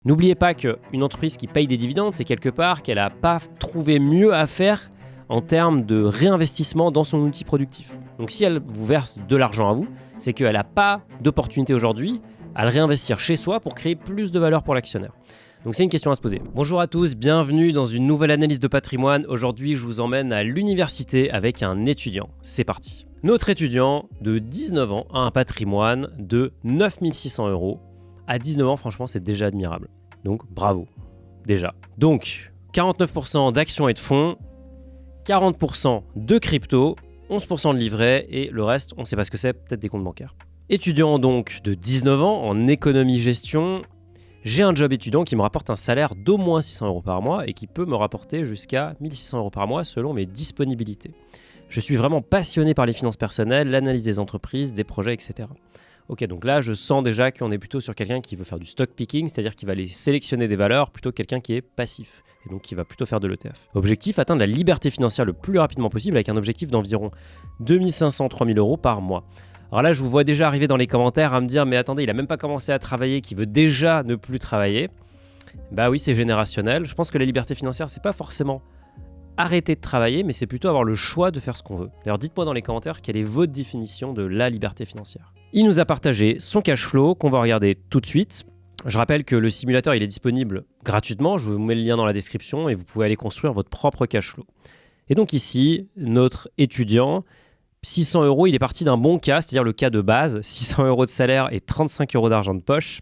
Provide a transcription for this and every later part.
N'oubliez pas qu'une entreprise qui paye des dividendes, c'est quelque part qu'elle n'a pas trouvé mieux à faire en termes de réinvestissement dans son outil productif. Donc si elle vous verse de l'argent à vous, c'est qu'elle n'a pas d'opportunité aujourd'hui à le réinvestir chez soi pour créer plus de valeur pour l'actionnaire. Donc c'est une question à se poser. Bonjour à tous, bienvenue dans une nouvelle analyse de patrimoine. Aujourd'hui, je vous emmène à l'université avec un étudiant. C'est parti. Notre étudiant de 19 ans a un patrimoine de 9 600 €. À 19 ans, franchement, c'est déjà admirable. Donc bravo, déjà. Donc 49% d'actions et de fonds, 40% de crypto, 11% de livret et le reste, on ne sait pas ce que c'est, peut-être des comptes bancaires. Étudiant donc de 19 ans en économie-gestion, j'ai un job étudiant qui me rapporte un salaire d'au moins 600 € par mois et qui peut me rapporter jusqu'à 1 600 € par mois selon mes disponibilités. Je suis vraiment passionné par les finances personnelles, l'analyse des entreprises, des projets, etc. Ok, donc là, je sens déjà qu'on est plutôt sur quelqu'un qui veut faire du stock picking, c'est-à-dire qu'il va aller sélectionner des valeurs plutôt que quelqu'un qui est passif, et donc qui va plutôt faire de l'ETF. Objectif, atteindre la liberté financière le plus rapidement possible avec un objectif d'environ 2500 à 3000 € par mois. Alors là, je vous vois déjà arriver dans les commentaires à me dire « mais attendez, il n'a même pas commencé à travailler, qui veut déjà ne plus travailler ». Bah oui, c'est générationnel. Je pense que la liberté financière, c'est pas forcément arrêter de travailler, mais c'est plutôt avoir le choix de faire ce qu'on veut. D'ailleurs, dites-moi dans les commentaires quelle est votre définition de la liberté financière. Il nous a partagé son cash flow qu'on va regarder tout de suite. Je rappelle que le simulateur il est disponible gratuitement, je vous mets le lien dans la description et vous pouvez aller construire votre propre cash flow. Et donc ici, notre étudiant, 600 €, il est parti d'un bon cas, c'est-à-dire le cas de base, 600 € de salaire et 35 € d'argent de poche.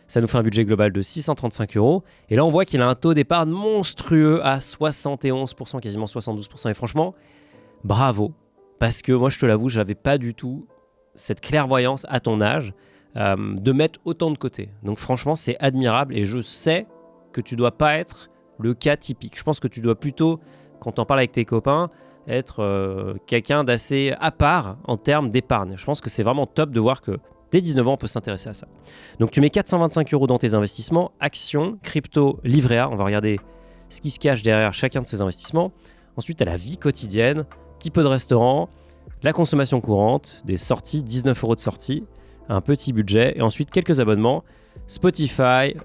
Ça nous fait un budget global de 635 €. Et là, on voit qu'il a un taux d'épargne monstrueux à 71%, quasiment 72%. Et franchement, bravo. Parce que moi, je te l'avoue, je n'avais pas du tout cette clairvoyance à ton âge de mettre autant de côté. Donc franchement, c'est admirable. Et je sais que tu ne dois pas être le cas typique. Je pense que tu dois plutôt, quand tu en parles avec tes copains, être quelqu'un d'assez à part en termes d'épargne. Je pense que c'est vraiment top de voir que dès 19 ans, on peut s'intéresser à ça. Donc, tu mets 425 € dans tes investissements, actions, crypto, livret A. On va regarder ce qui se cache derrière chacun de ces investissements. Ensuite, tu as la vie quotidienne, petit peu de restaurant, la consommation courante, des sorties, 19 € de sortie, un petit budget. Et ensuite, quelques abonnements, Spotify,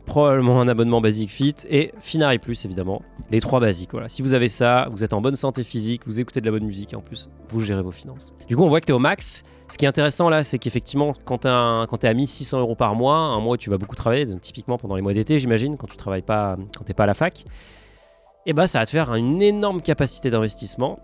probablement un abonnement Basic Fit et Finari Plus, évidemment. Les 3 basiques. Voilà. Si vous avez ça, vous êtes en bonne santé physique, vous écoutez de la bonne musique et en plus, vous gérez vos finances. Du coup, on voit que tu es au max. Ce qui est intéressant là, c'est qu'effectivement, quand tu es à 1 600 € par mois, un mois où tu vas beaucoup travailler, donc typiquement pendant les mois d'été, j'imagine, quand tu travailles pas, quand tu n'es pas à la fac, et bah, ça va te faire une énorme capacité d'investissement.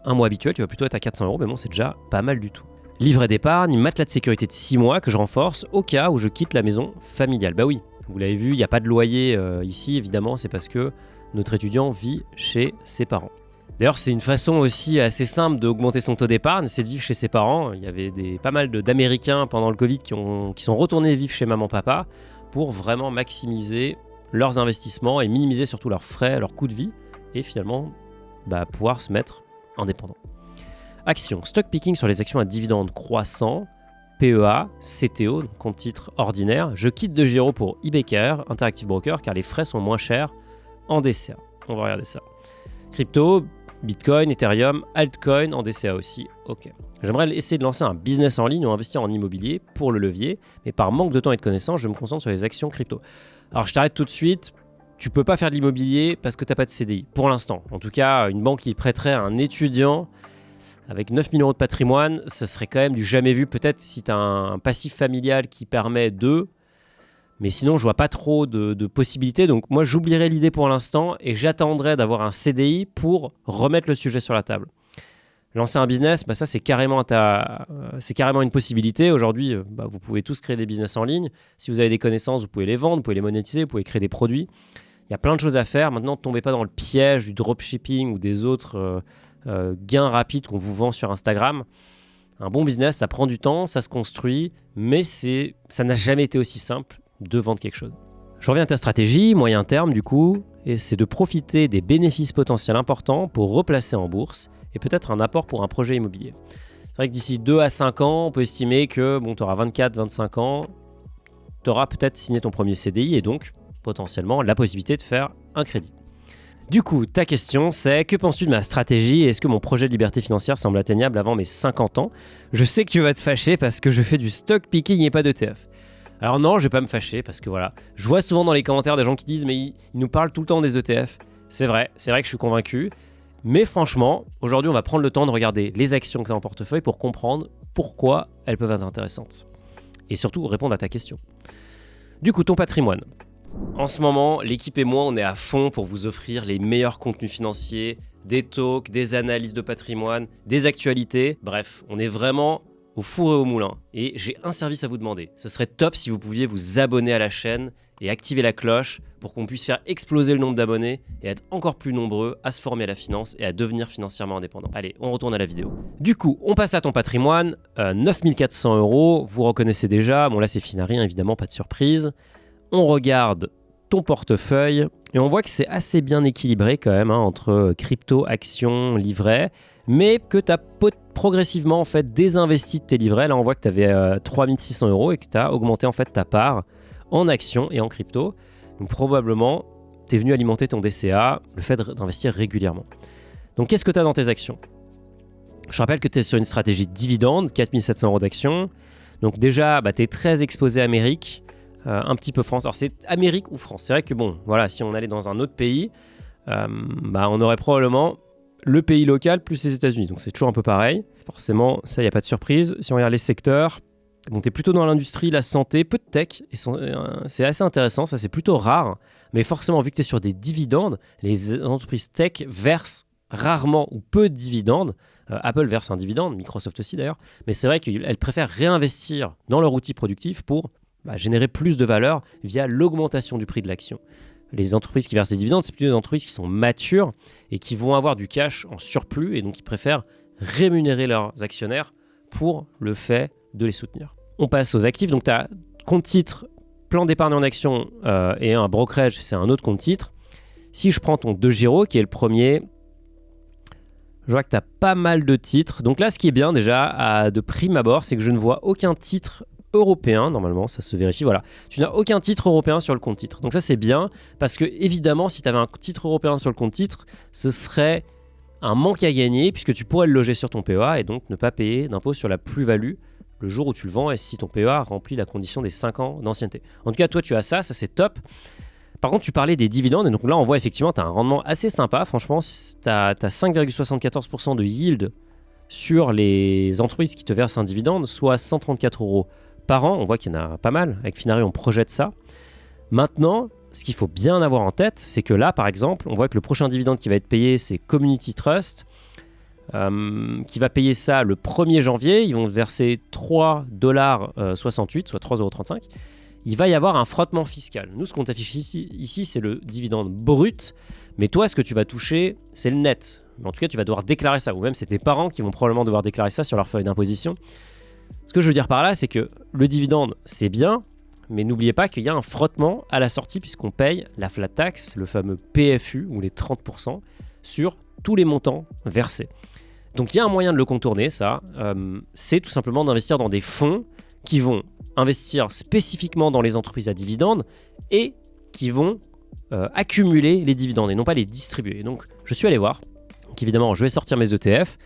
Un mois habituel, tu vas plutôt être à 400 €, mais bon, c'est déjà pas mal du tout. Livret d'épargne, matelas de sécurité de 6 mois que je renforce au cas où je quitte la maison familiale. Bah oui, vous l'avez vu, il n'y a pas de loyer ici, évidemment, c'est parce que notre étudiant vit chez ses parents. D'ailleurs, c'est une façon aussi assez simple d'augmenter son taux d'épargne, c'est de vivre chez ses parents. Il y avait pas mal d'Américains pendant le Covid qui sont retournés vivre chez maman-papa pour vraiment maximiser leurs investissements et minimiser surtout leurs frais, leurs coûts de vie et finalement pouvoir se mettre indépendant. Actions, stock picking sur les actions à dividendes croissants, PEA, CTO, donc compte titre ordinaire. Je quitte de Giro pour IBKR, Interactive Broker, car les frais sont moins chers en DCA. On va regarder ça. Crypto, Bitcoin, Ethereum, altcoin en DCA aussi. Ok. J'aimerais essayer de lancer un business en ligne ou investir en immobilier pour le levier, mais par manque de temps et de connaissances, je me concentre sur les actions crypto. Alors je t'arrête tout de suite. Tu peux pas faire de l'immobilier parce que tu n'as pas de CDI, pour l'instant. En tout cas, une banque qui prêterait à un étudiant avec 9 000 € de patrimoine, ça serait quand même du jamais vu. Peut-être si tu as un passif familial qui permet de... Mais sinon, je vois pas trop de possibilités. Donc moi, j'oublierai l'idée pour l'instant et j'attendrai d'avoir un CDI pour remettre le sujet sur la table. Lancer un business, ça c'est carrément une possibilité. Aujourd'hui, vous pouvez tous créer des business en ligne. Si vous avez des connaissances, vous pouvez les vendre, vous pouvez les monétiser, vous pouvez créer des produits. Il y a plein de choses à faire. Maintenant, ne tombez pas dans le piège du dropshipping ou des autres gains rapides qu'on vous vend sur Instagram. Un bon business, ça prend du temps, ça se construit, mais ça n'a jamais été aussi simple de vendre quelque chose. Je reviens à ta stratégie, moyen terme du coup, et c'est de profiter des bénéfices potentiels importants pour replacer en bourse et peut-être un apport pour un projet immobilier. C'est vrai que d'ici 2 à 5 ans, on peut estimer que tu auras 24-25 ans, tu auras peut-être signé ton premier CDI et donc potentiellement la possibilité de faire un crédit. Du coup, ta question c'est, que penses-tu de ma stratégie et est-ce que mon projet de liberté financière semble atteignable avant mes 50 ans ? Je sais que tu vas te fâcher parce que je fais du stock picking et pas d'ETF. Alors non, je vais pas me fâcher parce que voilà, je vois souvent dans les commentaires des gens qui disent mais ils nous parlent tout le temps des ETF. C'est vrai que je suis convaincu. Mais franchement, aujourd'hui, on va prendre le temps de regarder les actions que tu as en portefeuille pour comprendre pourquoi elles peuvent être intéressantes. Et surtout, répondre à ta question. Du coup, ton patrimoine. En ce moment, l'équipe et moi, on est à fond pour vous offrir les meilleurs contenus financiers, des talks, des analyses de patrimoine, des actualités. Bref, on est vraiment au four et au moulin. Et j'ai un service à vous demander. Ce serait top si vous pouviez vous abonner à la chaîne et activer la cloche pour qu'on puisse faire exploser le nombre d'abonnés et être encore plus nombreux à se former à la finance et à devenir financièrement indépendant. Allez, on retourne à la vidéo. Du coup, on passe à ton patrimoine. 9400 €, vous reconnaissez déjà. Bon là, c'est Finari, évidemment, pas de surprise. On regarde ton portefeuille et on voit que c'est assez bien équilibré quand même entre crypto, actions, livrets, mais que tu as progressivement en fait désinvesti de tes livrets. Là, on voit que tu avais 3600 € et que tu as augmenté en fait ta part en actions et en crypto. Donc probablement, tu es venu alimenter ton DCA, le fait d'investir régulièrement. Donc qu'est-ce que tu as dans tes actions? Je rappelle que tu es sur une stratégie de dividende, 4700 € d'actions. Donc déjà, tu es très exposé à Amérique, un petit peu France. Alors c'est Amérique ou France. C'est vrai que bon, voilà, si on allait dans un autre pays, on aurait probablement le pays local plus les États-Unis. Donc c'est toujours un peu pareil. Forcément, ça, il n'y a pas de surprise. Si on regarde les secteurs, bon, tu es plutôt dans l'industrie, la santé, peu de tech. C'est assez intéressant, ça c'est plutôt rare. Mais forcément, vu que tu es sur des dividendes, les entreprises tech versent rarement ou peu de dividendes. Apple verse un dividende, Microsoft aussi d'ailleurs. Mais c'est vrai qu'elles préfèrent réinvestir dans leur outil productif pour générer plus de valeur via l'augmentation du prix de l'action. Les entreprises qui versent des dividendes, c'est plutôt des entreprises qui sont matures et qui vont avoir du cash en surplus et donc qui préfèrent rémunérer leurs actionnaires pour le fait de les soutenir. On passe aux actifs. Donc tu as compte titre, plan d'épargne en action et un brokerage, c'est un autre compte titre. Si je prends ton DeGiro qui est le premier, je vois que tu as pas mal de titres. Donc là, ce qui est bien déjà de prime abord, c'est que je ne vois aucun titre européen, normalement ça se vérifie, voilà. Tu n'as aucun titre européen sur le compte titre. Donc ça c'est bien parce que évidemment si tu avais un titre européen sur le compte titre, ce serait un manque à gagner puisque tu pourrais le loger sur ton PEA et donc ne pas payer d'impôt sur la plus-value le jour où tu le vends et si ton PEA remplit la condition des 5 ans d'ancienneté. En tout cas toi tu as ça c'est top. Par contre tu parlais des dividendes et donc là on voit effectivement tu as un rendement assez sympa, franchement tu as 5,74% de yield sur les entreprises qui te versent un dividende, soit 134 € par an. On voit qu'il y en a pas mal. Avec Finari, on projette ça. Maintenant, ce qu'il faut bien avoir en tête, c'est que là, par exemple, on voit que le prochain dividende qui va être payé, c'est Community Trust, qui va payer ça le 1er janvier. Ils vont verser 3,68 $, soit 3,35 €. Il va y avoir un frottement fiscal. Nous, ce qu'on t'affiche ici, c'est le dividende brut. Mais toi, ce que tu vas toucher, c'est le net. Mais en tout cas, tu vas devoir déclarer ça. Ou même, c'est tes parents qui vont probablement devoir déclarer ça sur leur feuille d'imposition. Ce que je veux dire par là, c'est que le dividende, c'est bien, mais n'oubliez pas qu'il y a un frottement à la sortie puisqu'on paye la flat tax, le fameux PFU, ou les 30%, sur tous les montants versés. Donc il y a un moyen de le contourner, ça. C'est tout simplement d'investir dans des fonds qui vont investir spécifiquement dans les entreprises à dividendes et qui vont accumuler les dividendes et non pas les distribuer. Et donc je suis allé voir. Donc évidemment, je vais sortir mes ETF.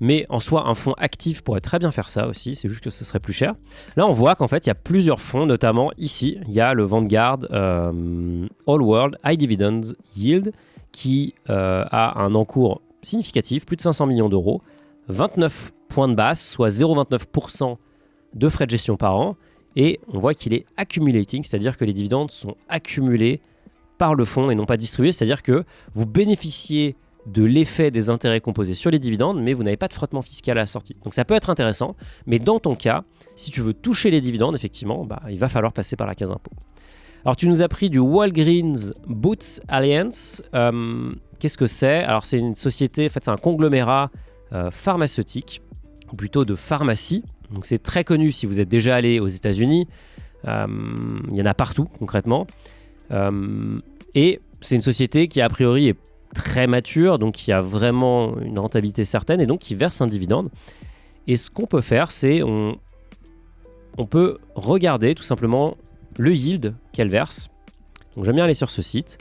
Mais en soi, un fonds actif pourrait très bien faire ça aussi, c'est juste que ce serait plus cher. Là, on voit qu'en fait, il y a plusieurs fonds, notamment ici, il y a le Vanguard All World High Dividends Yield qui a un encours significatif, plus de 500 millions €, 29 points de base, soit 0,29% de frais de gestion par an. Et on voit qu'il est accumulating, c'est-à-dire que les dividendes sont accumulés par le fonds et non pas distribués, c'est-à-dire que vous bénéficiez de l'effet des intérêts composés sur les dividendes, mais vous n'avez pas de frottement fiscal à la sortie. Donc ça peut être intéressant, mais dans ton cas, si tu veux toucher les dividendes, effectivement, il va falloir passer par la case impôt. Alors tu nous as pris du Walgreens Boots Alliance. Qu'est-ce que c'est? Alors c'est une société, en fait c'est un conglomérat pharmaceutique, ou plutôt de pharmacie. Donc c'est très connu si vous êtes déjà allé aux États-Unis. Il y en a partout concrètement. Et c'est une société qui a priori est très mature, donc qui a vraiment une rentabilité certaine et donc qui verse un dividende. Et ce qu'on peut faire, c'est on peut regarder tout simplement le yield qu'elle verse. Donc j'aime bien aller sur ce site.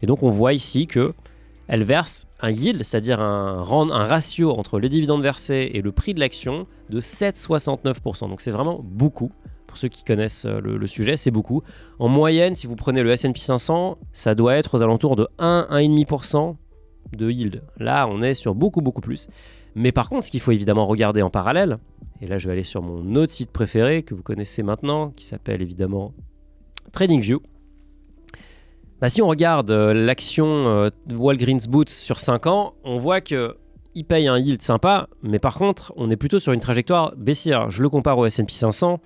Et donc on voit ici qu'elle verse un yield, c'est-à-dire un ratio entre les dividendes versés et le prix de l'action de 7,69%. Donc c'est vraiment beaucoup. pour ceux qui connaissent le sujet, c'est beaucoup. En moyenne, si vous prenez le S&P 500, ça doit être aux alentours de 1-1,5% de yield. Là, on est sur beaucoup plus. Mais par contre, ce qu'il faut évidemment regarder en parallèle, et là je vais aller sur mon autre site préféré que vous connaissez maintenant, qui s'appelle évidemment TradingView. Si on regarde l'action Walgreens Boots sur 5 ans, on voit qu'il paye un yield sympa, mais par contre, on est plutôt sur une trajectoire baissière. Je le compare au S&P 500.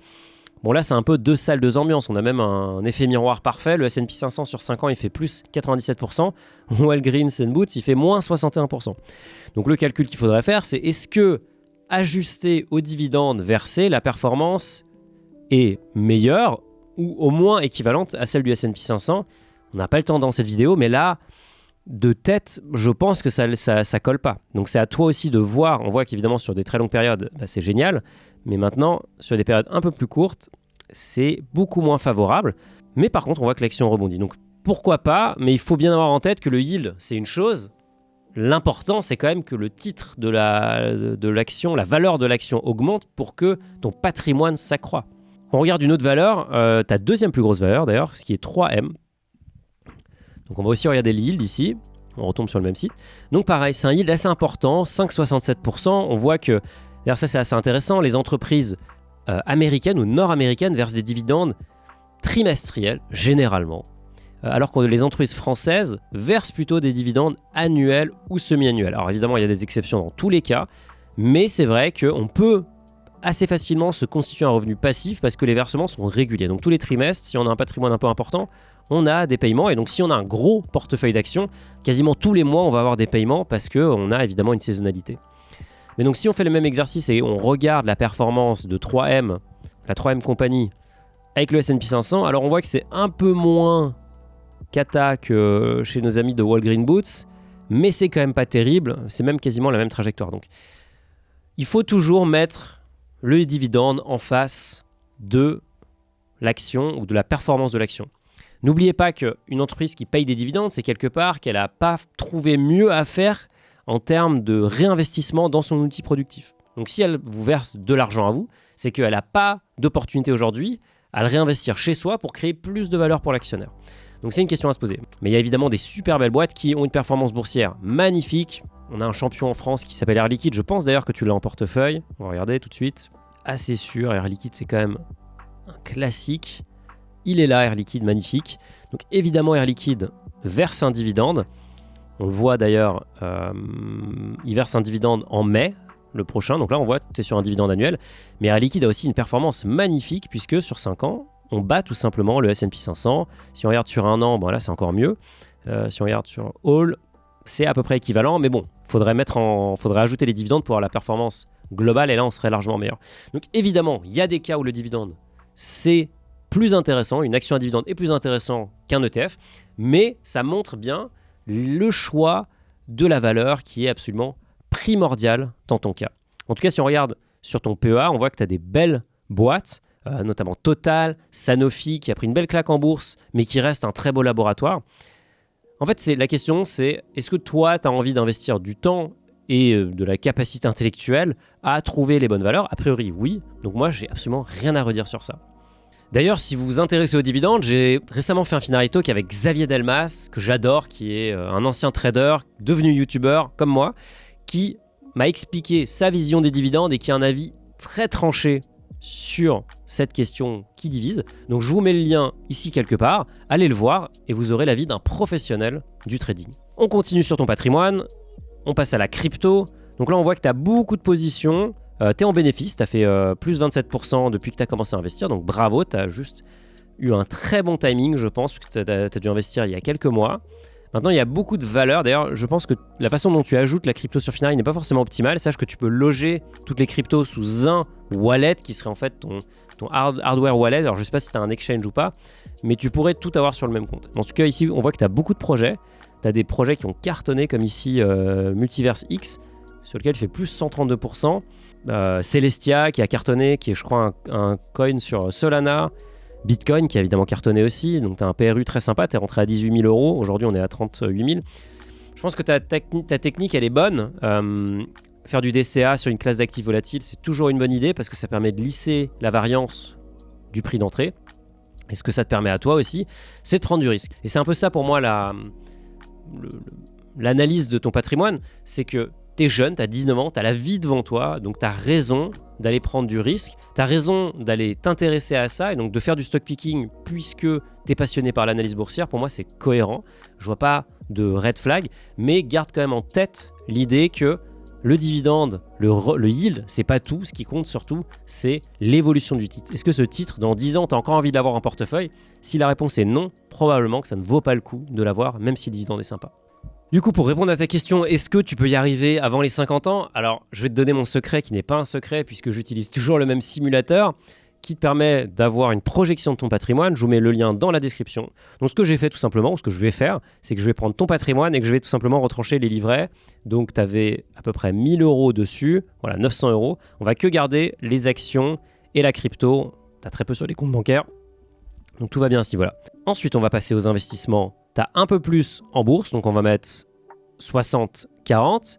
Bon, là, c'est un peu deux salles, deux ambiances. On a même un effet miroir parfait. Le S&P 500 sur 5 ans, il fait plus 97%. Walgreens Boots, il fait moins 61%. Donc, le calcul qu'il faudrait faire, c'est est-ce que, ajusté aux dividendes versés, la performance est meilleure ou au moins équivalente à celle du S&P 500 ? On n'a pas le temps dans cette vidéo, mais là, de tête, je pense que ça colle pas. Donc, c'est à toi aussi de voir. On voit qu'évidemment, sur des très longues périodes, c'est génial. Mais maintenant, sur des périodes un peu plus courtes, c'est beaucoup moins favorable. Mais par contre, on voit que l'action rebondit. Donc, pourquoi pas ? Mais il faut bien avoir en tête que le yield, c'est une chose. L'important, c'est quand même que le titre de l'action, la valeur de l'action augmente pour que ton patrimoine s'accroît. On regarde une autre valeur, ta deuxième plus grosse valeur d'ailleurs, ce qui est 3M. Donc, on va aussi regarder le yield ici. On retombe sur le même site. Donc, pareil, c'est un yield assez important, 5,67%. On voit que, d'ailleurs, ça c'est assez intéressant, les entreprises américaines ou nord-américaines versent des dividendes trimestriels, généralement. Alors que les entreprises françaises versent plutôt des dividendes annuels ou semi-annuels. Alors évidemment, il y a des exceptions dans tous les cas, mais c'est vrai qu'on peut assez facilement se constituer un revenu passif parce que les versements sont réguliers. Donc tous les trimestres, si on a un patrimoine un peu important, on a des paiements. Et donc si on a un gros portefeuille d'actions, quasiment tous les mois, on va avoir des paiements parce qu'on a évidemment une saisonnalité. Mais donc si on fait le même exercice et on regarde la performance de 3M, la 3M Company, avec le S&P 500, alors on voit que c'est un peu moins cata que chez nos amis de Walgreens Boots, mais c'est quand même pas terrible, c'est même quasiment la même trajectoire. Donc il faut toujours mettre le dividende en face de l'action ou de la performance de l'action. N'oubliez pas qu'une entreprise qui paye des dividendes, c'est quelque part qu'elle n'a pas trouvé mieux à faire en termes de réinvestissement dans son outil productif. Donc si elle vous verse de l'argent à vous, c'est qu'elle n'a pas d'opportunité aujourd'hui à le réinvestir chez soi pour créer plus de valeur pour l'actionnaire. Donc c'est une question à se poser. Mais il y a évidemment des super belles boîtes qui ont une performance boursière magnifique. On a un champion en France qui s'appelle Air Liquide. Je pense d'ailleurs que tu l'as en portefeuille. On va regarder tout de suite. Assez sûr, Air Liquide c'est quand même un classique. Il est là, Air Liquide, magnifique. Donc évidemment Air Liquide verse un dividende. On le voit d'ailleurs, il verse un dividende en mai, le prochain. Donc là on voit que tu es sur un dividende annuel. Mais Air Liquide a aussi une performance magnifique puisque sur 5 ans, on bat tout simplement le S&P 500. Si on regarde sur un an, là c'est encore mieux. Si on regarde sur All, c'est à peu près équivalent. Mais bon, faudrait ajouter les dividendes pour avoir la performance globale. Et là, on serait largement meilleur. Donc évidemment, il y a des cas où le dividende, c'est plus intéressant. Une action à dividende est plus intéressant qu'un ETF. Mais ça montre bien le choix de la valeur qui est absolument primordial dans ton cas. En tout cas, si on regarde sur ton PEA, on voit que tu as des belles boîtes. Notamment Total, Sanofi qui a pris une belle claque en bourse mais qui reste un très beau laboratoire. En fait, la question c'est est-ce que toi tu as envie d'investir du temps et de la capacité intellectuelle à trouver les bonnes valeurs ? A priori oui, donc moi j'ai absolument rien à redire sur ça. D'ailleurs, si vous vous intéressez aux dividendes, j'ai récemment fait un Finary Talk avec Xavier Delmas, que j'adore, qui est un ancien trader, devenu youtubeur comme moi, qui m'a expliqué sa vision des dividendes et qui a un avis très tranché sur cette question qui divise. Donc je vous mets le lien ici quelque part, allez le voir et vous aurez l'avis d'un professionnel du trading. On continue sur ton patrimoine, on passe à la crypto. Donc là on voit que tu as beaucoup de positions, tu es en bénéfice, tu as fait plus 27% depuis que tu as commencé à investir, donc bravo, tu as juste eu un très bon timing je pense, parce que tu as dû investir il y a quelques mois. Maintenant, il y a beaucoup de valeurs. D'ailleurs, je pense que la façon dont tu ajoutes la crypto sur Finary n'est pas forcément optimale. Sache que tu peux loger toutes les cryptos sous un wallet qui serait en fait ton hardware wallet. Alors, je ne sais pas si tu as un exchange ou pas, mais tu pourrais tout avoir sur le même compte. En tout cas, ici, on voit que tu as beaucoup de projets. Tu as des projets qui ont cartonné, comme ici Multiverse X, sur lequel tu fais plus 132%. Celestia qui a cartonné, qui est, je crois, un coin sur Solana. Bitcoin qui a évidemment cartonné aussi, donc tu as un PRU très sympa, tu es rentré à 18 000 €, aujourd'hui on est à 38 000. Je pense que ta technique elle est bonne, faire du DCA sur une classe d'actifs volatiles c'est toujours une bonne idée parce que ça permet de lisser la variance du prix d'entrée. Et ce que ça te permet à toi aussi, c'est de prendre du risque. Et c'est un peu ça pour moi l'analyse de ton patrimoine, c'est que tu es jeune, tu as 19 ans, tu as la vie devant toi, donc tu as raison d'aller prendre du risque, tu as raison d'aller t'intéresser à ça et donc de faire du stock picking puisque tu es passionné par l'analyse boursière. Pour moi, c'est cohérent. Je vois pas de red flag, mais garde quand même en tête l'idée que le dividende, le yield, c'est pas tout. Ce qui compte surtout, c'est l'évolution du titre. Est-ce que ce titre, dans 10 ans, tu as encore envie de l'avoir en portefeuille? Si la réponse est non, probablement que ça ne vaut pas le coup de l'avoir, même si le dividende est sympa. Du coup, pour répondre à ta question, est-ce que tu peux y arriver avant les 50 ans? Alors, je vais te donner mon secret qui n'est pas un secret puisque j'utilise toujours le même simulateur qui te permet d'avoir une projection de ton patrimoine. Je vous mets le lien dans la description. Donc, ce que j'ai fait tout simplement, ou ce que je vais faire, c'est que je vais prendre ton patrimoine et que je vais tout simplement retrancher les livrets. Donc, tu avais à peu près 1000 € dessus, voilà, 900 €. On va que garder les actions et la crypto. Tu as très peu sur les comptes bancaires. Donc, tout va bien à ce niveau-là. Ensuite, on va passer aux investissements. Tu as un peu plus en bourse, donc on va mettre 60-40.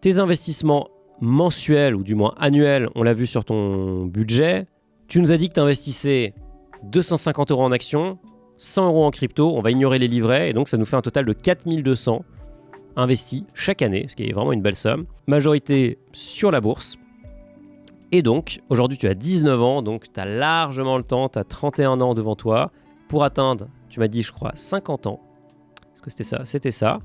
Tes investissements mensuels, ou du moins annuels, on l'a vu sur ton budget. Tu nous as dit que tu investissais 250 € en actions, 100 € en crypto. On va ignorer les livrets, et donc ça nous fait un total de 4200 investis chaque année, ce qui est vraiment une belle somme. Majorité sur la bourse. Et donc, aujourd'hui, tu as 19 ans, donc tu as largement le temps, tu as 31 ans devant toi pour atteindre, tu m'as dit, je crois, 50 ans. Est-ce que c'était ça? C'était ça.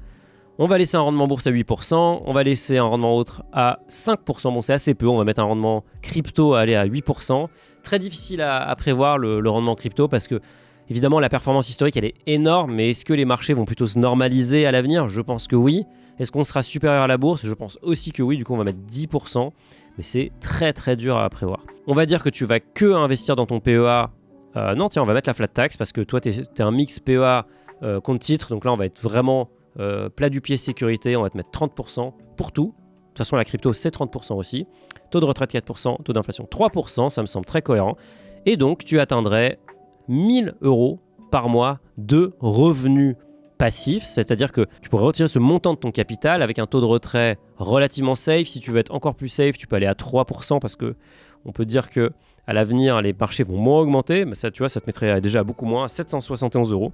On va laisser un rendement bourse à 8%, on va laisser un rendement autre à 5%. Bon, c'est assez peu, on va mettre un rendement crypto à aller à 8%. Très difficile à prévoir le rendement crypto parce que, évidemment, la performance historique, elle est énorme, mais est-ce que les marchés vont plutôt se normaliser à l'avenir? Je pense que oui. Est-ce qu'on sera supérieur à la bourse? Je pense aussi que oui, du coup, on va mettre 10%, mais c'est très très dur à prévoir. On va dire que tu vas que investir dans ton PEA. Non, tiens, on va mettre la flat tax parce que toi, tu es un mix PEA compte titre, donc là, on va être vraiment plat du pied sécurité, on va te mettre 30% pour tout. De toute façon, la crypto, c'est 30% aussi. Taux de retraite 4%, taux d'inflation 3%, ça me semble très cohérent. Et donc, tu atteindrais 1000 € par mois de revenus passifs, c'est-à-dire que tu pourrais retirer ce montant de ton capital avec un taux de retrait relativement safe. Si tu veux être encore plus safe, tu peux aller à 3% parce que on peut dire que à l'avenir, les marchés vont moins augmenter. Mais ça, tu vois, ça te mettrait déjà beaucoup moins, à 771 €.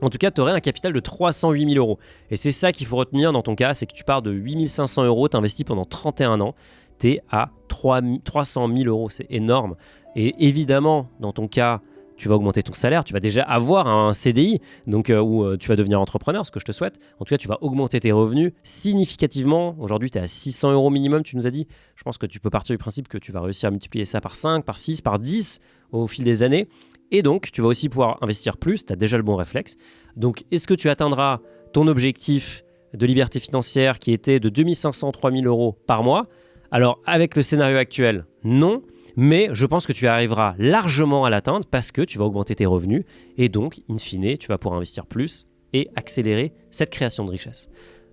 En tout cas, tu aurais un capital de 308 000 €. Et c'est ça qu'il faut retenir dans ton cas, c'est que tu pars de 8 500 €, tu investis pendant 31 ans, tu es à 300 000 €, c'est énorme. Et évidemment, dans ton cas, tu vas augmenter ton salaire, tu vas déjà avoir un CDI, donc où tu vas devenir entrepreneur, ce que je te souhaite. En tout cas, tu vas augmenter tes revenus significativement. Aujourd'hui, tu es à 600 € minimum, tu nous as dit. Je pense que tu peux partir du principe que tu vas réussir à multiplier ça par 5, par 6, par 10 au fil des années. Et donc, tu vas aussi pouvoir investir plus, tu as déjà le bon réflexe. Donc, est-ce que tu atteindras ton objectif de liberté financière qui était de 2500 à 3000 € par mois? Alors, avec le scénario actuel, non. Mais je pense que tu arriveras largement à l'atteindre parce que tu vas augmenter tes revenus et donc, in fine, tu vas pouvoir investir plus et accélérer cette création de richesse.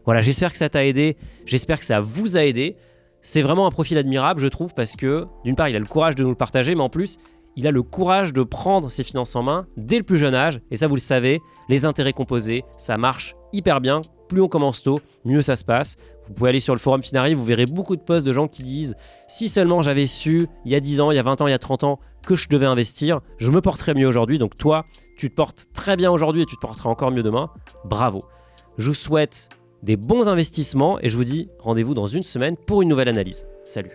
Voilà, j'espère que ça t'a aidé, j'espère que ça vous a aidé. C'est vraiment un profil admirable, je trouve, parce que d'une part, il a le courage de nous le partager, mais en plus, il a le courage de prendre ses finances en main dès le plus jeune âge. Et ça, vous le savez, les intérêts composés, ça marche hyper bien. Plus on commence tôt, mieux ça se passe. Vous pouvez aller sur le forum Finari, vous verrez beaucoup de posts de gens qui disent « Si seulement j'avais su, il y a 10 ans, il y a 20 ans, il y a 30 ans, que je devais investir, je me porterais mieux aujourd'hui. » Donc toi, tu te portes très bien aujourd'hui et tu te porteras encore mieux demain. Bravo. Je vous souhaite des bons investissements et je vous dis rendez-vous dans une semaine pour une nouvelle analyse. Salut.